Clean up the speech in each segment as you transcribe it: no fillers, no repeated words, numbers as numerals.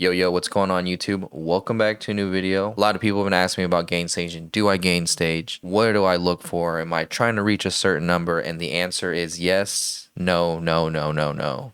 Yo, what's going on YouTube? Welcome back to a new video. A lot of people have been asking me about gain staging. Do I gain stage? What do I look for? Am I trying to reach a certain number? And the answer is yes, no,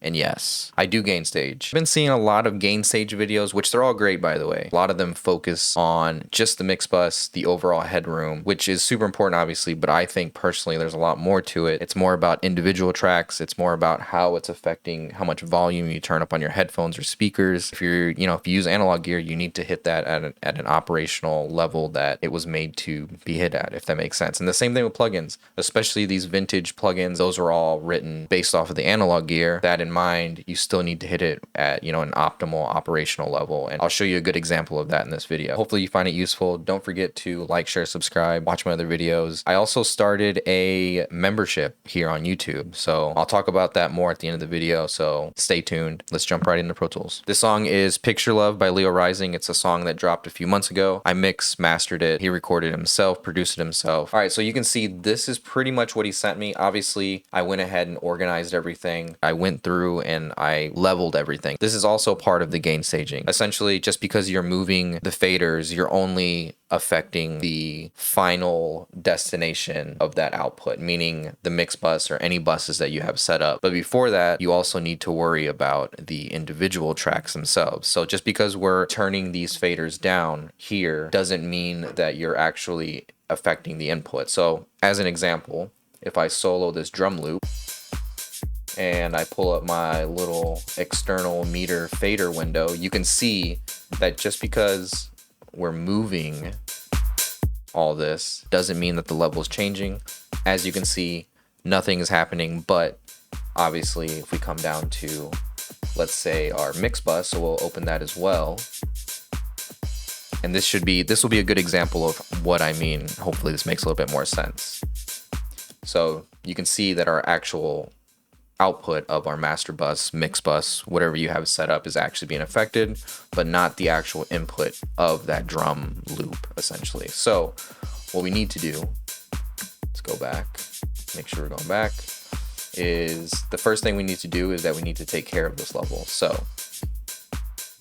and yes. I do gain stage. I've been seeing a lot of gain stage videos, which they're all great by the way. A lot of them focus on just the mix bus, the overall headroom, which is super important obviously, but I think personally there's a lot more to it. It's more about individual tracks. It's more about how it's affecting how much volume you turn up on your headphones or speakers. If you use analog gear, you need to hit that at an operational level that it was made to be hit at, if that makes sense. And the same thing with plugins, especially these vintage plugins. Those are all written based off of the analog gear. That in mind, you still need to hit it at an optimal operational level. And I'll show you a good example of that in this video. Hopefully you find it useful. Don't forget to like, share, subscribe, watch my other videos. I also started a membership here on YouTube, so I'll talk about that more at the end of the video, so stay tuned. Let's jump right into Pro Tools. This song is Picture Love by Leo Rising. It's a song that dropped a few months ago. I mastered it. He recorded himself, produced it himself. All right, so you can see this is pretty much what he sent me. Obviously, I went ahead and organized everything. I went through and I leveled everything. This is also part of the gain staging. Essentially, just because you're moving the faders, you're only affecting the final destination of that output, meaning the mix bus or any buses that you have set up. But before that, you also need to worry about the individual tracks themselves. So just because we're turning these faders down here doesn't mean that you're actually affecting the input. So as an example, if I solo this drum loop and I pull up my little external meter fader window, you can see that just because we're moving all this doesn't mean that the level is changing. As you can see, nothing is happening, but obviously if we come down to, let's say, our mix bus, so we'll open that as well. And this will be a good example of what I mean. Hopefully this makes a little bit more sense. So you can see that our actual output of our master bus, mix bus, whatever you have set up is actually being affected, but not the actual input of that drum loop, essentially. So what we need to do, let's go back, make sure we're going back, is the first thing we need to do is that we need to take care of this level. So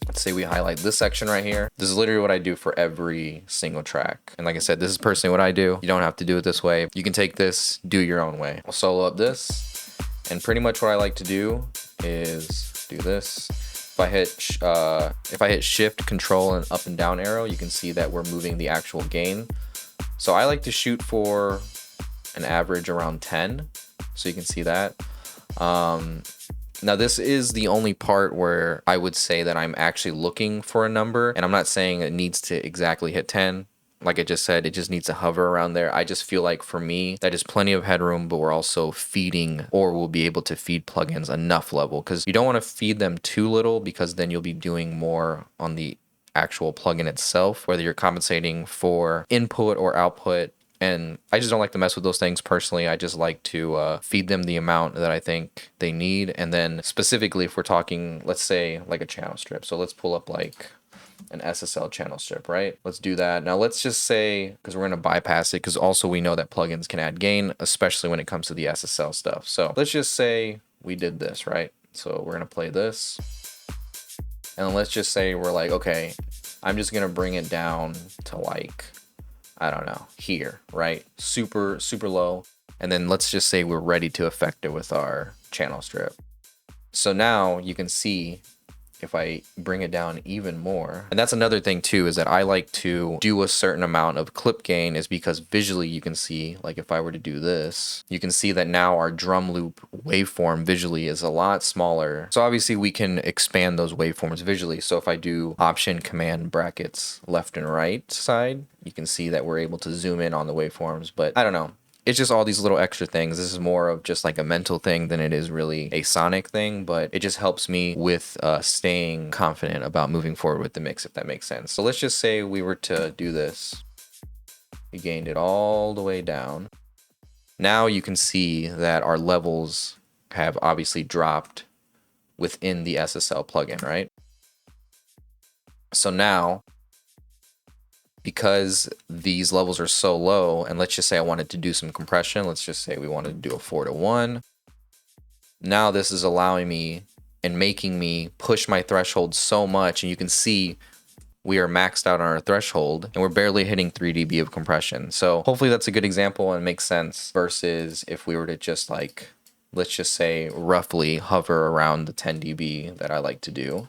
let's say we highlight this section right here. This is literally what I do for every single track. And like I said, this is personally what I do. You don't have to do it this way. You can take this, do your own way. I'll solo up this. And pretty much what I like to do is do this. If I hit shift, control, and up and down arrow, you can see that we're moving the actual gain. So I like to shoot for an average around 10. So you can see that. Now this is the only part where I would say that I'm actually looking for a number, and I'm not saying it needs to exactly hit 10. Like I just said, it just needs to hover around there. I just feel like for me, that is plenty of headroom, but we're also feeding, or we'll be able to feed plugins enough level, because you don't want to feed them too little, because then you'll be doing more on the actual plugin itself, whether you're compensating for input or output. And I just don't like to mess with those things personally. I just like to feed them the amount that I think they need. And then specifically if we're talking, let's say like a channel strip. So let's pull up like an SSL channel strip, right? Let's do that. Now let's just say, because we're going to bypass it, because also we know that plugins can add gain, especially when it comes to the SSL stuff. So let's just say we did this, right? So we're going to play this. And let's just say we're like, okay, I'm just going to bring it down to like, I don't know, here, right? Super low. And then let's just say we're ready to affect it with our channel strip. So now you can see if I bring it down even more, and that's another thing too, is that I like to do a certain amount of clip gain, is because visually you can see, like if I were to do this, you can see that now our drum loop waveform visually is a lot smaller. So obviously we can expand those waveforms visually. So if I do option command brackets left and right side, you can see that we're able to zoom in on the waveforms. But I don't know. It's just all these little extra things. This is more of just like a mental thing than it is really a sonic thing, but it just helps me with staying confident about moving forward with the mix, if that makes sense. So let's just say we were to do this. We gained it all the way down. Now you can see that our levels have obviously dropped within the SSL plugin, right? So now, because these levels are so low, and let's just say I wanted to do some compression, let's just say we wanted to do a 4:1. Now this is allowing me and making me push my threshold so much. And you can see we are maxed out on our threshold and we're barely hitting 3 dB of compression. So hopefully that's a good example and makes sense versus if we were to just like, let's just say roughly hover around the 10 dB that I like to do.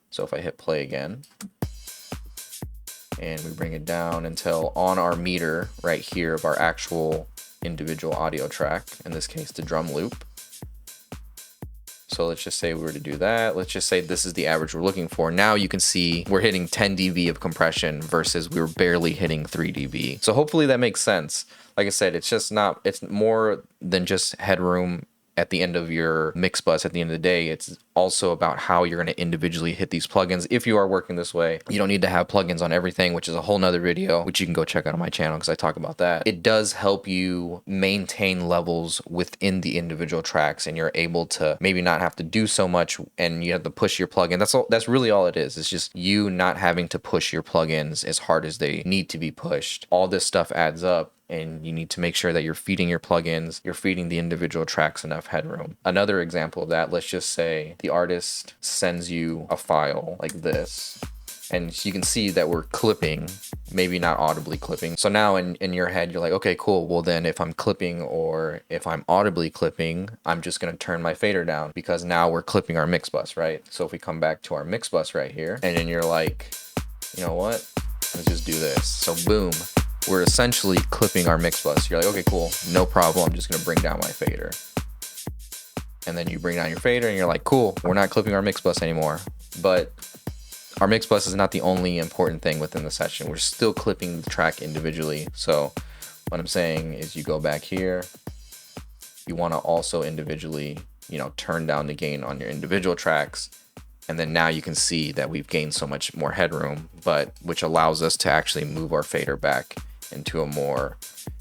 So if I hit play again and we bring it down until on our meter right here of our actual individual audio track, in this case the drum loop. So let's just say we were to do that. Let's just say this is the average we're looking for. Now you can see we're hitting 10 dB of compression versus we were barely hitting 3 dB. So hopefully that makes sense. Like I said, it's just not, it's more than just headroom at the end of your mix bus. At the end of the day, it's also about how you're going to individually hit these plugins. If you are working this way, you don't need to have plugins on everything, which is a whole nother video, which you can go check out on my channel because I talk about that. It does help you maintain levels within the individual tracks, and you're able to maybe not have to do so much and you have to push your plugin. That's all, that's really all it is. It's just you not having to push your plugins as hard as they need to be pushed. All this stuff adds up, and you need to make sure that you're feeding your plugins, you're feeding the individual tracks enough headroom. Another example of that, let's just say the artist sends you a file like this, and you can see that we're clipping, maybe not audibly clipping. So now in your head, you're like, okay, cool. Well then if I'm clipping or if I'm audibly clipping, I'm just gonna turn my fader down because now we're clipping our mix bus, right? So if we come back to our mix bus right here, and then you're like, you know what? Let's just do this. So boom. We're essentially clipping our mix bus. You're like, okay, cool, no problem. I'm just gonna bring down my fader. And then you bring down your fader and you're like, cool, we're not clipping our mix bus anymore. But our mix bus is not the only important thing within the session. We're still clipping the track individually. So what I'm saying is you go back here, you wanna also individually, you know, turn down the gain on your individual tracks. And then now you can see that we've gained so much more headroom, but which allows us to actually move our fader back into a more,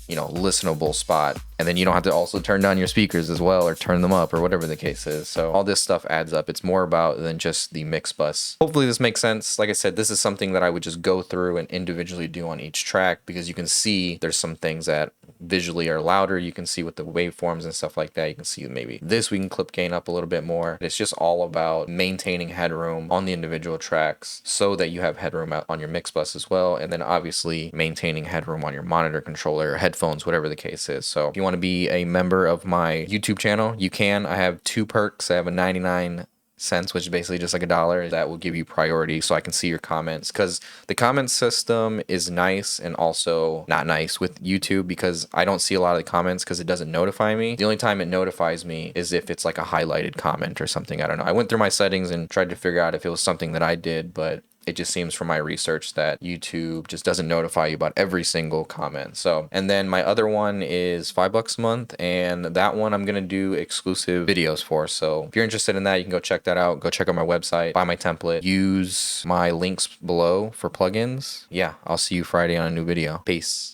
you know, listenable spot. And then you don't have to also turn down your speakers as well or turn them up or whatever the case is. So all this stuff adds up. It's more about than just the mix bus. Hopefully this makes sense. Like I said, this is something that I would just go through and individually do on each track, because you can see there's some things that visually are louder. You can see with the waveforms and stuff like that. You can see maybe this, we can clip gain up a little bit more. It's just all about maintaining headroom on the individual tracks so that you have headroom out on your mix bus as well. And then obviously maintaining headroom on your monitor controller or headphones, whatever the case is. So if you want to be a member of my YouTube channel, you can. I have 2 perks. I have a 99¢, which is basically just like $1 that will give you priority so I can see your comments, because the comment system is nice and also not nice with YouTube, because I don't see a lot of the comments because it doesn't notify me. The only time it notifies me is if it's like a highlighted comment or something. I don't know. I went through my settings and tried to figure out if it was something that I did, but it just seems from my research that YouTube just doesn't notify you about every single comment. So, and then my other one is $5 a month, and that one I'm gonna do exclusive videos for. So if you're interested in that, you can go check that out. Go check out my website, buy my template, use my links below for plugins. Yeah, I'll see you Friday on a new video. Peace.